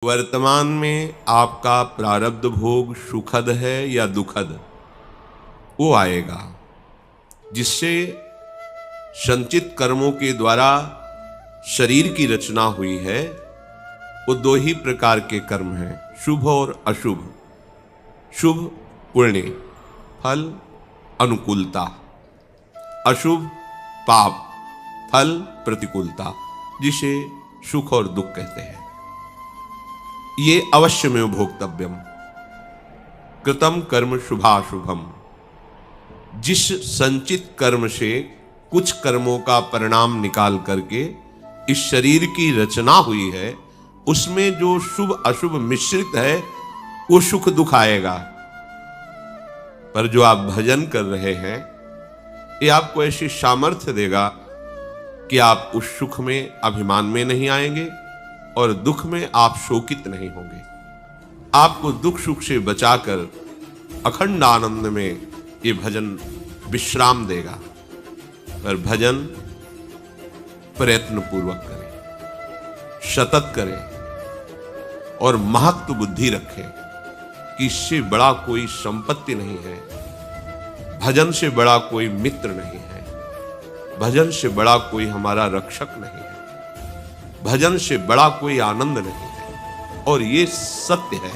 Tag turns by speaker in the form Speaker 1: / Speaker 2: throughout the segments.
Speaker 1: वर्तमान में आपका प्रारब्ध भोग सुखद है या दुखद, वो आएगा, जिससे संचित कर्मों के द्वारा शरीर की रचना हुई है। वो दो ही प्रकार के कर्म हैं, शुभ और अशुभ। शुभ पुण्य, फल अनुकूलता, अशुभ पाप, फल प्रतिकूलता, जिसे सुख और दुख कहते हैं। ये अवश्यमेव भोक्तव्यम, कृतम कर्म शुभाशुभम। जिस संचित कर्म से कुछ कर्मों का परिणाम निकाल करके इस शरीर की रचना हुई है, उसमें जो शुभ अशुभ मिश्रित है वो सुख दुख आएगा। पर जो आप भजन कर रहे हैं, ये आपको ऐसी सामर्थ्य देगा कि आप उस सुख में अभिमान में नहीं आएंगे और दुख में आप शोकित नहीं होंगे। आपको दुख सुख से बचाकर अखंड आनंद में ये भजन विश्राम देगा। पर भजन प्रयत्न पूर्वक करें, सतत करें और महत्व बुद्धि रखें कि इससे बड़ा कोई संपत्ति नहीं है, भजन से बड़ा कोई मित्र नहीं है, भजन से बड़ा कोई हमारा रक्षक नहीं है, भजन से बड़ा कोई आनंद नहीं है। और ये सत्य है।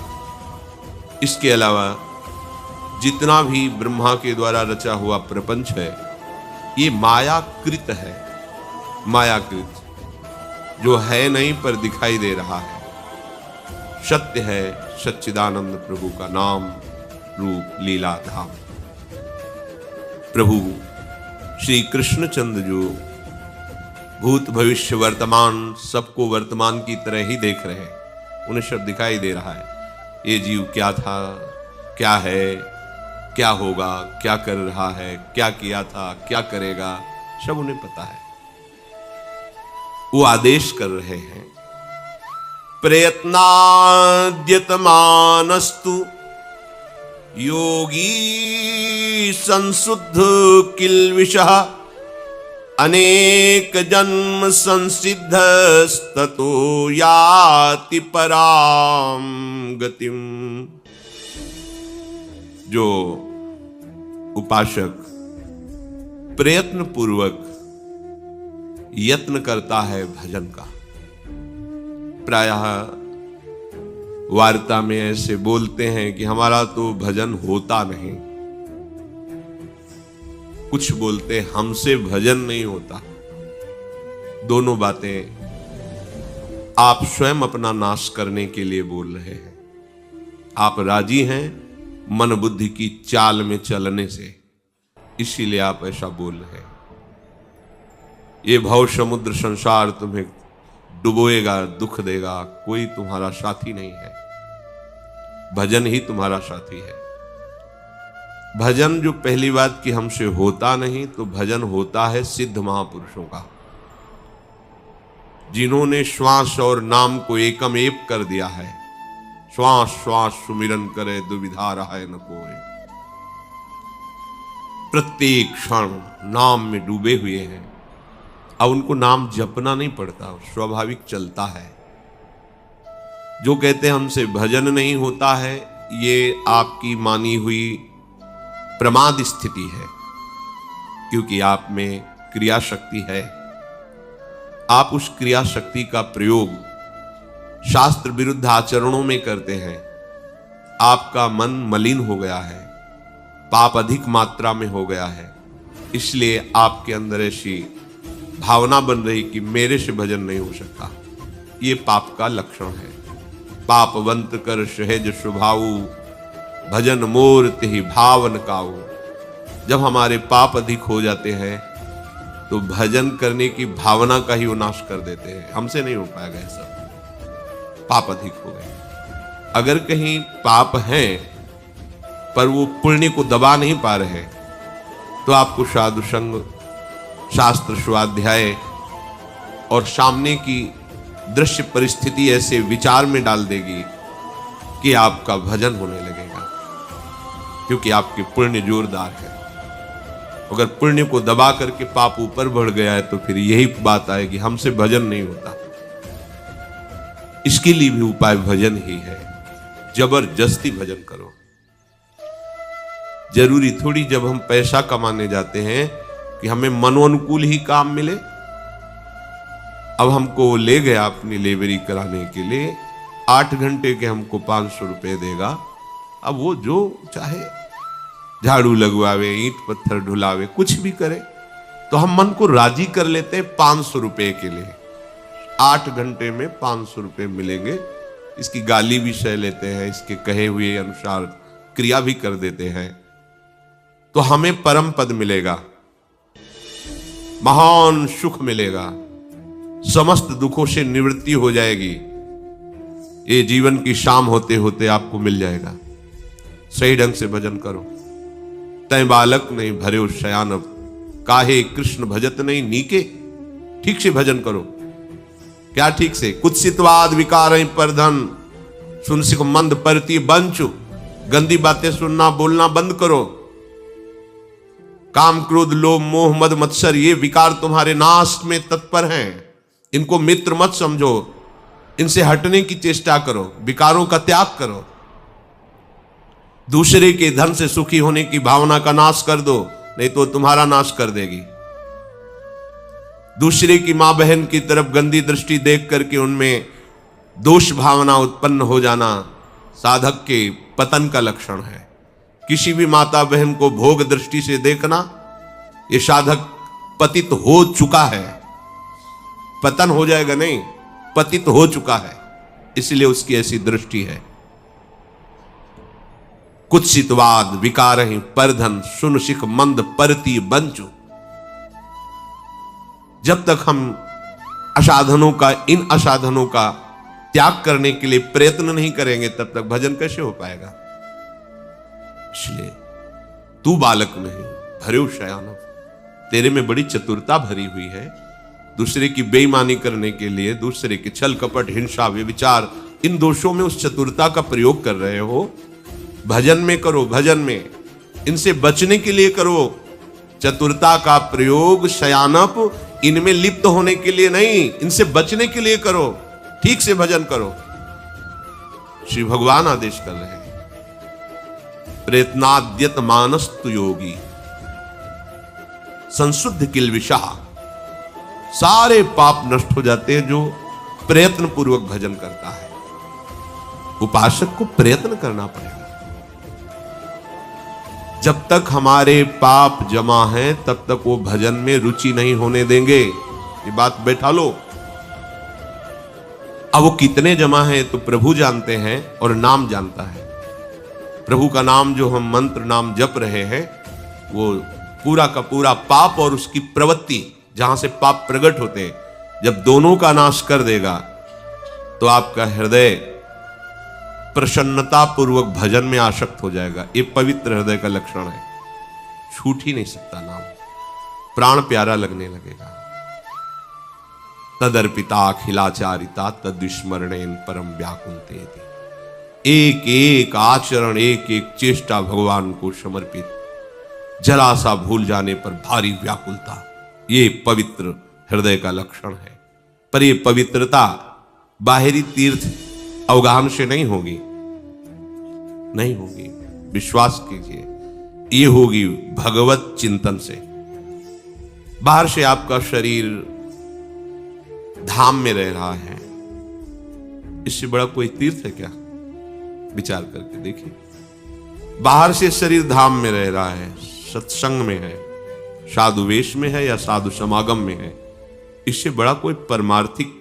Speaker 1: इसके अलावा जितना भी ब्रह्मा के द्वारा रचा हुआ प्रपंच है, ये मायाकृत है। मायाकृत, जो है नहीं पर दिखाई दे रहा है। सत्य है सच्चिदानंद प्रभु का नाम, रूप, लीला, धाम। प्रभु श्री कृष्णचंद्र जो भूत भविष्य वर्तमान सबको वर्तमान की तरह ही देख रहे हैं, उन्हें सब दिखाई दे रहा है। ये जीव क्या था, क्या है, क्या होगा, क्या कर रहा है, क्या किया था, क्या करेगा, सब उन्हें पता है। वो आदेश कर रहे हैं, प्रयत्नाद्यतमानस्तु योगी संशुद्ध किल्विषः अनेक जन्म संसिद्धस्ततो याति पराम गतिम। जो उपासक प्रयत्न पूर्वक यत्न करता है भजन का, प्रायः वार्ता में ऐसे बोलते हैं कि हमारा तो भजन होता नहीं, कुछ बोलते हमसे भजन नहीं होता। दोनों बातें आप स्वयं अपना नाश करने के लिए बोल रहे हैं। आप राजी हैं मन बुद्धि की चाल में चलने से, इसीलिए आप ऐसा बोल रहे हैं। ये भव समुद्र संसार तुम्हें डुबोएगा, दुख देगा, कोई तुम्हारा साथी नहीं है। भजन ही तुम्हारा साथी है। भजन जो पहली बात कि हमसे होता नहीं, तो भजन होता है सिद्ध महापुरुषों का, जिन्होंने श्वास और नाम को एकम एक कर दिया है। श्वास श्वास सुमिरन करे, दुविधा रहे न कोई। प्रत्येक क्षण नाम में डूबे हुए हैं। अब उनको नाम जपना नहीं पड़ता, स्वाभाविक चलता है। जो कहते हैं हमसे भजन नहीं होता है, ये आपकी मानी हुई प्रमाद स्थिति है, क्योंकि आप में क्रिया शक्ति है। आप उस क्रिया शक्ति का प्रयोग शास्त्र विरुद्ध आचरणों में करते हैं। आपका मन मलिन हो गया है, पाप अधिक मात्रा में हो गया है, इसलिए आपके अंदर ऐसी भावना बन रही कि मेरे से भजन नहीं हो सकता। ये पाप का लक्षण है। पापवंत कर सहज स्वभाव, भजन मोर तिहि भावन काऊ। जब हमारे पाप अधिक हो जाते हैं तो भजन करने की भावना का ही वो नाश कर देते हैं। हमसे नहीं हो पाएगा ये सब, पाप अधिक हो गए। अगर कहीं पाप हैं पर वो पुण्य को दबा नहीं पा रहे, तो आपको साधु संग, शास्त्र स्वाध्याय और सामने की दृश्य परिस्थिति ऐसे विचार में डाल देगी कि आपका भजन होने लगेगा, क्योंकि आपके पुण्य जोरदार है। अगर पुण्य को दबा करके पाप ऊपर बढ़ गया है, तो फिर यही बात आएगी हमसे भजन नहीं होता। इसके लिए भी उपाय भजन ही है। जबरदस्ती भजन करो। जरूरी थोड़ी जब हम पैसा कमाने जाते हैं कि हमें मनोनुकूल ही काम मिले। अब हमको ले गया अपनी लेबरी कराने के लिए, 8 घंटे के हमको 500 रुपए देगा। अब वो जो चाहे झाड़ू लगवावे, ईंट पत्थर ढुलावे, कुछ भी करे, तो हम मन को राजी कर लेते हैं 500 रुपए के लिए। 8 घंटे में 500 रुपए मिलेंगे। इसकी गाली भी सह लेते हैं, इसके कहे हुए अनुसार क्रिया भी कर देते हैं, तो हमें परम पद मिलेगा, महान सुख मिलेगा, समस्त दुखों से निवृत्ति हो जाएगी। ये जीवन की शाम होते होते आपको मिल जाएगा। सही ढंग से भजन करो। तय बालक नहीं भरे शयानब, काहे कृष्ण भजत नहीं नीके। ठीक से भजन करो। क्या ठीक से? कुत्सितवाद विकार पर धन, सुन सिख मंद परती बंचु। गंदी बातें सुनना बोलना बंद करो। काम क्रोध लोभ मोह मद मत्सर, ये विकार तुम्हारे नाश में तत्पर हैं। इनको मित्र मत समझो, इनसे हटने की चेष्टा करो, विकारों का त्याग करो। दूसरे के धन से सुखी होने की भावना का नाश कर दो, नहीं तो तुम्हारा नाश कर देगी। दूसरे की मां बहन की तरफ गंदी दृष्टि देख करके उनमें दोष भावना उत्पन्न हो जाना साधक के पतन का लक्षण है। किसी भी माता बहन को भोग दृष्टि से देखना, यह साधक पतित हो चुका है। पतन हो जाएगा नहीं, पतित हो चुका है, इसलिए उसकी ऐसी दृष्टि है। कुत्सितवाद विकार ही परधन, सुन सिख मंद परती बंचु। जब तक हम इन असाधनों का त्याग करने के लिए प्रयत्न नहीं करेंगे, तब तक भजन कैसे हो पाएगा? इसलिए तू बालक नहीं भरे शयानब, तेरे में बड़ी चतुरता भरी हुई है। दूसरे की बेईमानी करने के लिए, दूसरे के छल कपट हिंसा व्यभिचार, इन दोषों में उस चतुरता का प्रयोग कर रहे हो। भजन में करो, भजन में इनसे बचने के लिए करो। चतुरता का प्रयोग शयानप इनमें लिप्त होने के लिए नहीं, इनसे बचने के लिए करो। ठीक से भजन करो। श्री भगवान आदेश कर रहे हैं, प्रयत्नाद्यत मानस्तु योगी संशुद्ध किल विशाह। सारे पाप नष्ट हो जाते हैं जो प्रयत्न पूर्वक भजन करता है। उपासक को प्रयत्न करना पड़ेगा। जब तक हमारे पाप जमा हैं, तब तक वो भजन में रुचि नहीं होने देंगे। ये बात बैठा लो। अब वो कितने जमा हैं तो प्रभु जानते हैं और नाम जानता है। प्रभु का नाम जो हम मंत्र नाम जप रहे हैं, वो पूरा का पूरा पाप और उसकी प्रवृत्ति, जहां से पाप प्रकट होते हैं, जब दोनों का नाश कर देगा, तो आपका हृदय प्रसन्नता पूर्वक भजन में आसक्त हो जाएगा। ये पवित्र हृदय का लक्षण है। छूट ही नहीं सकता नाम, प्राण प्यारा लगने लगेगा। तदर्पिता अखिलाचारिता तद्विस्मरणेन परम व्याकुंते। एक एक आचरण, एक एक चेष्टा भगवान को समर्पित, जरा सा भूल जाने पर भारी व्याकुलता, ये पवित्र हृदय का लक्षण है। पर ये पवित्रता बाहरी तीर्थ अवगाहन से नहीं होगी, नहीं होगी। विश्वास कीजिए, ये होगी भगवत चिंतन से। बाहर से आपका शरीर धाम में रह रहा है, इससे बड़ा कोई तीर्थ है क्या? विचार करके देखिए। बाहर से शरीर धाम में रह रहा है, सत्संग में है, साधु वेश में है या साधु समागम में है, इससे बड़ा कोई परमार्थिक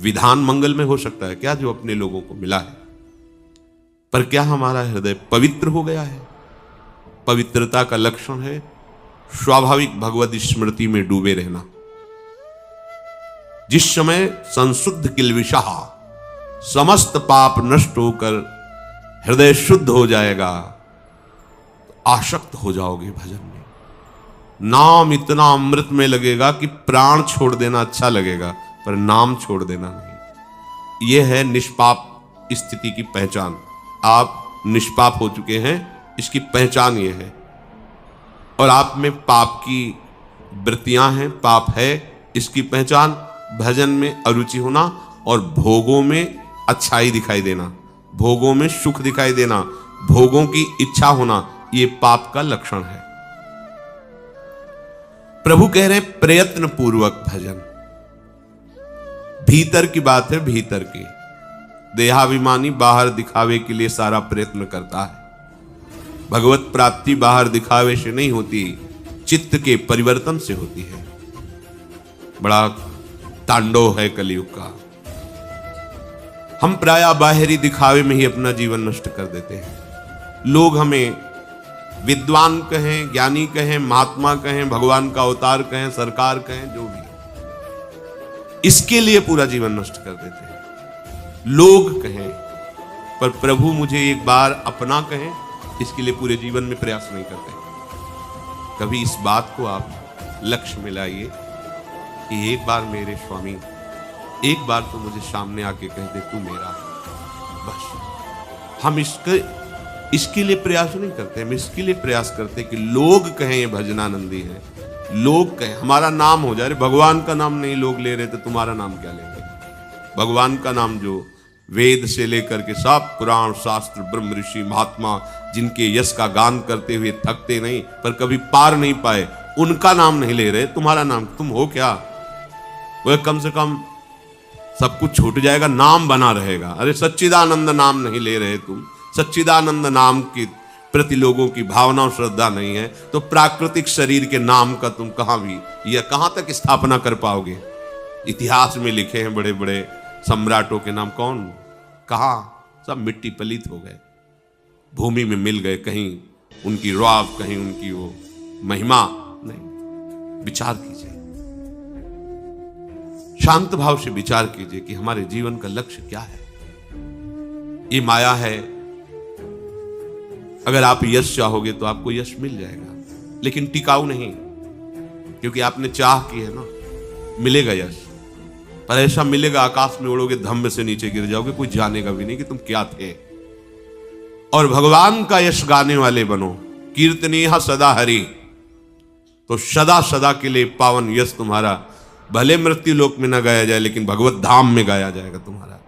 Speaker 1: विधान मंगल में हो सकता है क्या, जो अपने लोगों को मिला है? पर क्या हमारा हृदय पवित्र हो गया है? पवित्रता का लक्षण है स्वाभाविक भगवत स्मृति में डूबे रहना। जिस समय संशुद्ध किलविषाह, समस्त पाप नष्ट होकर हृदय शुद्ध हो जाएगा, तो आसक्त हो जाओगे भजन में। नाम इतना अमृत में लगेगा कि प्राण छोड़ देना अच्छा लगेगा, पर नाम छोड़ देना नहीं। यह है निष्पाप स्थिति की पहचान। आप निष्पाप हो चुके हैं, इसकी पहचान यह है। और आप में पाप की वृत्तियां हैं, पाप है, इसकी पहचान भजन में अरुचि होना और भोगों में अच्छाई दिखाई देना, भोगों में सुख दिखाई देना, भोगों की इच्छा होना, ये पाप का लक्षण है। प्रभु कह रहे हैं प्रयत्न पूर्वक भजन। भीतर की बात है, भीतर की। देहाभिमानी बाहर दिखावे के लिए सारा प्रयत्न करता है। भगवत प्राप्ति बाहर दिखावे से नहीं होती, चित्त के परिवर्तन से होती है। बड़ा तांडव है कलयुग का। हम प्रायः बाहरी दिखावे में ही अपना जीवन नष्ट कर देते हैं। लोग हमें विद्वान कहें, ज्ञानी कहें, महात्मा कहें, भगवान का अवतार कहें, सरकार कहें, जो भी, इसके लिए पूरा जीवन नष्ट कर देते हैं। लोग कहें, पर प्रभु मुझे एक बार अपना कहें, इसके लिए पूरे जीवन में प्रयास नहीं करते। कभी इस बात को आप लक्ष्य में लाइए कि एक बार मेरे स्वामी, एक बार तो मुझे सामने आके कह दे तू मेरा है। बस हम इसके लिए प्रयास नहीं करते। हम इसके लिए प्रयास करते कि लोग कहें ये भजनानंदी है, लोग कहें हमारा नाम हो जाए। भगवान का नाम नहीं लोग ले रहे तो तुम्हारा नाम क्या लेंगे? भगवान का नाम जो वेद से लेकर के सब पुराण शास्त्र, ब्रह्म ऋषि महात्मा जिनके यश का गान करते हुए थकते नहीं पर कभी पार नहीं पाए, उनका नाम नहीं ले रहे। तुम्हारा नाम, तुम हो क्या? वह कम से कम सब कुछ छूट जाएगा, नाम बना रहेगा। अरे सच्चिदानंद नाम नहीं ले रहे तुम, सच्चिदानंद नाम के प्रति लोगों की भावना और श्रद्धा नहीं है, तो प्राकृतिक शरीर के नाम का तुम कहां भी या कहां तक स्थापना कर पाओगे? इतिहास में लिखे हैं बड़े बड़े सम्राटों के नाम, कौन कहां? सब मिट्टी पलीत हो गए, भूमि में मिल गए। कहीं उनकी रौब, कहीं उनकी वो महिमा नहीं। विचार कीजिए, शांत भाव से विचार कीजिए कि हमारे जीवन का लक्ष्य क्या है। ये माया है। अगर आप यश चाहोगे तो आपको यश मिल जाएगा, लेकिन टिकाऊ नहीं, क्योंकि आपने चाह की है ना। मिलेगा यश, पर ऐसा मिलेगा आकाश में उड़ोगे, धम्म से नीचे गिर जाओगे, कोई जानेगा भी नहीं कि तुम क्या थे। और भगवान का यश गाने वाले बनो, कीर्तनीय सदा हरि, तो सदा सदा के लिए पावन यश तुम्हारा भले मृत्यु लोक में न गाया जाए, लेकिन भगवत धाम में गाया जाएगा तुम्हारा।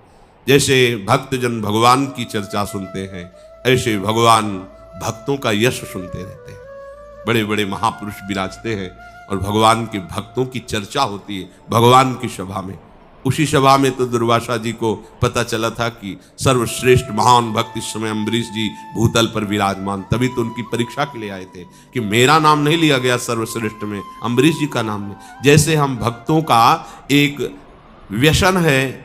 Speaker 1: जैसे भक्तजन भगवान की चर्चा सुनते हैं, ऐसे भगवान भक्तों का यश सुनते रहते हैं। बड़े बड़े महापुरुष विराजते हैं और भगवान के भक्तों की चर्चा होती है भगवान की सभा में। उसी सभा में तो दुर्वासा जी को पता चला था कि सर्वश्रेष्ठ महान भक्त इस समय अम्बरीश जी भूतल पर विराजमान, तभी तो उनकी परीक्षा के लिए आए थे कि मेरा नाम नहीं लिया गया सर्वश्रेष्ठ में, अम्बरीश जी का नाम नहीं। जैसे हम भक्तों का एक व्यसन है,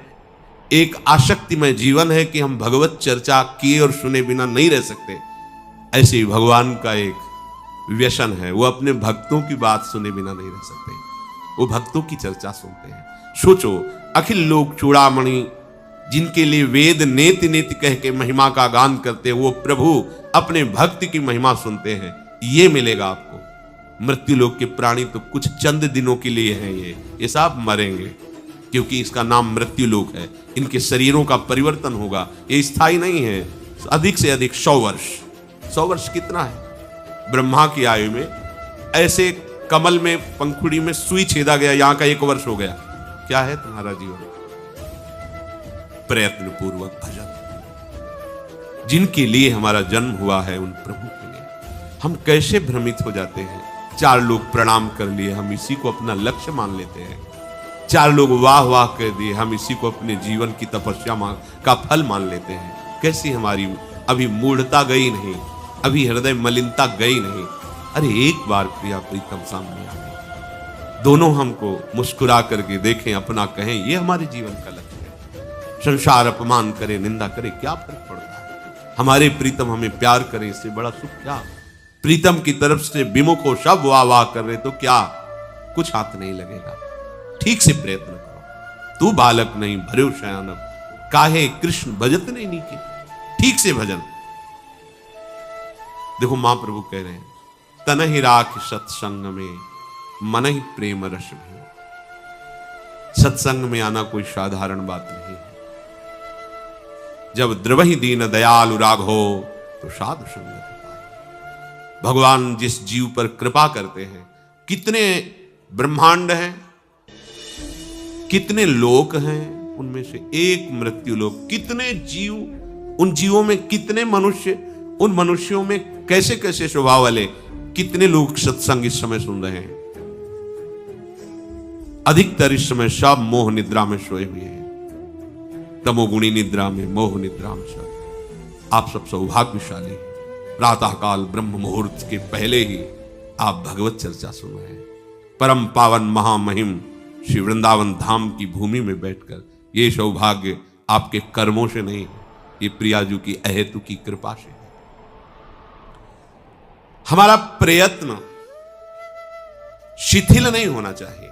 Speaker 1: एक आसक्तिमय जीवन है कि हम भगवत चर्चा किए और सुने बिना नहीं रह सकते, ऐसे ही भगवान का एक व्यसन है, वो अपने भक्तों की बात सुने बिना नहीं रह सकते, वो भक्तों की चर्चा सुनते हैं। सोचो, अखिल लोक चूड़ामणि जिनके लिए वेद नेति नेति कह के महिमा का गान करते हैं, वो प्रभु अपने भक्ति की महिमा सुनते हैं। ये मिलेगा आपको। मृत्यु लोक के प्राणी तो कुछ चंद दिनों के लिए हैं, ये सब मरेंगे, क्योंकि इसका नाम मृत्यु लोक है। इनके शरीरों का परिवर्तन होगा, ये स्थायी नहीं है। अधिक से अधिक 100 वर्ष। 100 वर्ष कितना है? ब्रह्मा की आयु में ऐसे कमल में पंखुड़ी में सुई छेदा गया, यहां का 1 वर्ष हो गया। क्या है तुम्हारा जीवन? प्रयत्न पूर्वक भजन। जिनके लिए हमारा जन्म हुआ है, उन प्रभु के लिए हम कैसे भ्रमित हो जाते हैं। 4 लोग प्रणाम कर लिए, हम इसी को अपना लक्ष्य मान लेते हैं। 4 लोग वाह वाह कर दिए, हम इसी को अपने जीवन की तपस्या का फल मान लेते हैं। कैसी हमारी अभी मूढ़ता गई नहीं, अभी हृदय मलिनता गई नहीं। अरे एक बार प्रिया प्रीतम सामने आ गए, दोनों हमको मुस्कुरा करके देखें, अपना कहें, ये हमारे जीवन का लक्ष्य है। संसार अपमान करे, निंदा करे, क्या फर्क पड़ता है? हमारे प्रीतम हमें प्यार करें, इससे बड़ा सुख क्या? प्रीतम की तरफ से विमुख हो, सब वाह वाह कर रहे, तो क्या कुछ हाथ नहीं लगेगा। ठीक से प्रयत्न करो। तू बालक नहीं भर्यो शयानब, काहे कृष्ण भजत नहीं नीके। ठीक से भजन। देखो महाप्रभु कह रहे हैं, तन ही राख सत्संग में मन ही प्रेम रस भी। सत्संग में आना कोई साधारण बात नहीं है। जब द्रवहि दीन दयालु राघो तो साधु संगत पाए। भगवान जिस जीव पर कृपा करते हैं, कितने ब्रह्मांड हैं, कितने लोक हैं, उनमें से एक मृत्यु लोक। कितने जीव, उन जीवों में कितने मनुष्य, उन मनुष्यों में कैसे कैसे स्वभाव वाले, कितने लोग सत्संग इस समय सुन रहे हैं। अधिकतर इस समय सब मोह निद्रा में सोए हुए हैं, तमोगुणी निद्रा में, मोह निद्रा में सब। आप सब सौभाग्यशाली हैं। प्रातःकाल ब्रह्म मुहूर्त के पहले ही आप भगवत चर्चा सुन रहे हैं। परम पावन महामहिम श्री वृंदावन धाम की भूमि में बैठकर, ये सौभाग्य आपके कर्मों से नहीं, ये प्रियाजू की अहेतु की कृपा से है। हमारा प्रयत्न शिथिल नहीं होना चाहिए।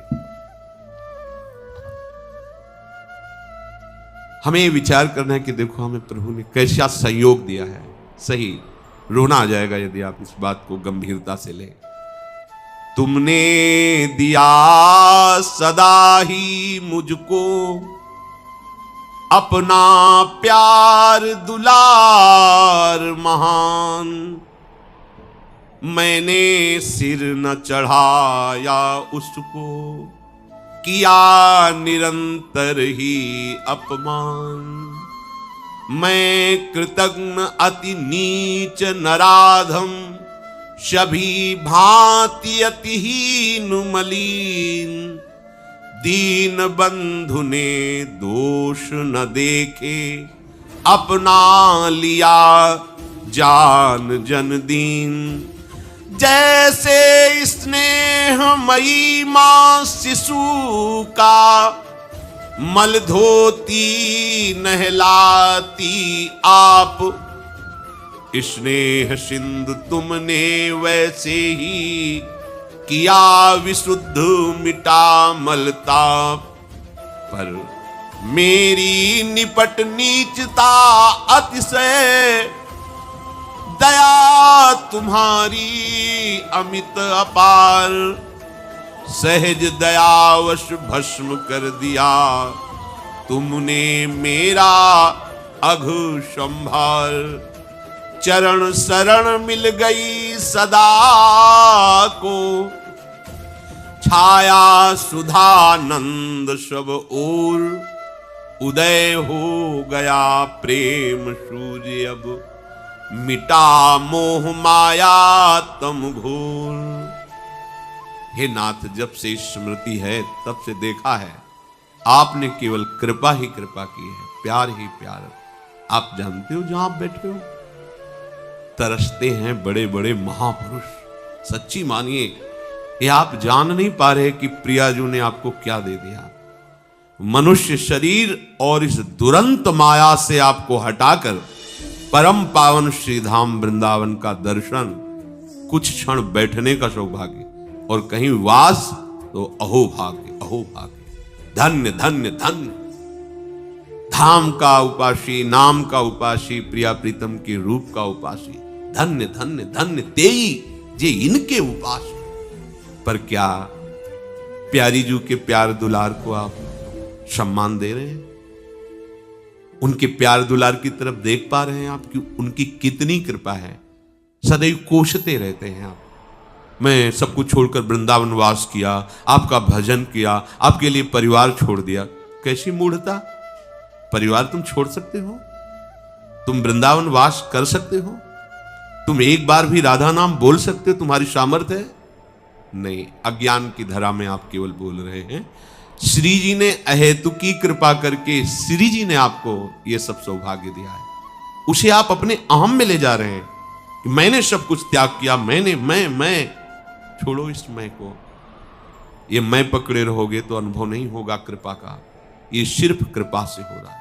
Speaker 1: हमें ये विचार करना है कि देखो हमें प्रभु ने कैसा संयोग दिया है। सही, रोना आ जाएगा यदि आप इस बात को गंभीरता से लें। तुमने दिया सदा ही मुझको अपना प्यार दुलार महान, मैंने सिर न चढ़ाया उसको, किया निरंतर ही अपमान। मैं कृतज्ञ अति नीच नराधम, सभी भांति अतिहीन मलीन। दीन बंधु ने दोष न देखे, अपना लिया जान जन दीन। जैसे स्नेहमयी मां शिशु का, मल धोती नहलाती आप। स्नेह सिंधु तुमने वैसे ही, किया विशुद्ध मिटा मलताप। पर मेरी निपट नीचता अतिशय, दया तुम्हारी अमित अपार। सहज दयावश भस्म कर दिया, तुमने मेरा अघु संभार। चरण शरण मिल गई सदा को, छाया सुधानंद सब ओर। उदय हो गया प्रेम सूर्य अब, मिटा मोह माया तम घोर। हे नाथ, जब से स्मृति है तब से देखा है आपने केवल कृपा ही कृपा की है, प्यार ही प्यार। आप जानते हो जहां आप बैठे हो, तरसते हैं बड़े बड़े महापुरुष। सच्ची मानिए, ये आप जान नहीं पा रहे कि प्रियाजू ने आपको क्या दे दिया। मनुष्य शरीर और इस दुरंत माया से आपको हटाकर परम पावन श्रीधाम वृंदावन का दर्शन, कुछ क्षण बैठने का सौभाग्य और कहीं वास, तो अहो भाग्य, अहो भाग्य। धन्य धन्य धन्य। धाम का उपासी, नाम का उपासी, प्रिया प्रीतम के रूप का उपासी। धन्य धन्य धन्य तेई जे इनके उपास। पर क्या प्यारी जू के प्यार दुलार को आप सम्मान दे रहे हैं? उनके प्यार दुलार की तरफ देख पा रहे हैं आप कि उनकी कितनी कृपा है? सदैव कोसते रहते हैं आप, मैं सब कुछ छोड़कर वृंदावन वास किया, आपका भजन किया, आपके लिए परिवार छोड़ दिया। कैसी मूढ़ता! परिवार तुम छोड़ सकते हो? तुम वृंदावन वास कर सकते हो? तुम एक बार भी राधा नाम बोल सकते हो? तुम्हारी सामर्थ्य है? नहीं, अज्ञान की धरा में आप केवल बोल रहे हैं। श्री जी ने अहेतुकी कृपा करके श्री जी ने आपको ये सब सौभाग्य दिया है, उसे आप अपने अहम में ले जा रहे हैं कि मैंने सब कुछ त्याग किया, मैंने मैं। छोड़ो इस मैं को। ये मैं पकड़े रहोगे तो अनुभव नहीं होगा कृपा का। ये सिर्फ कृपा से हो रहा है।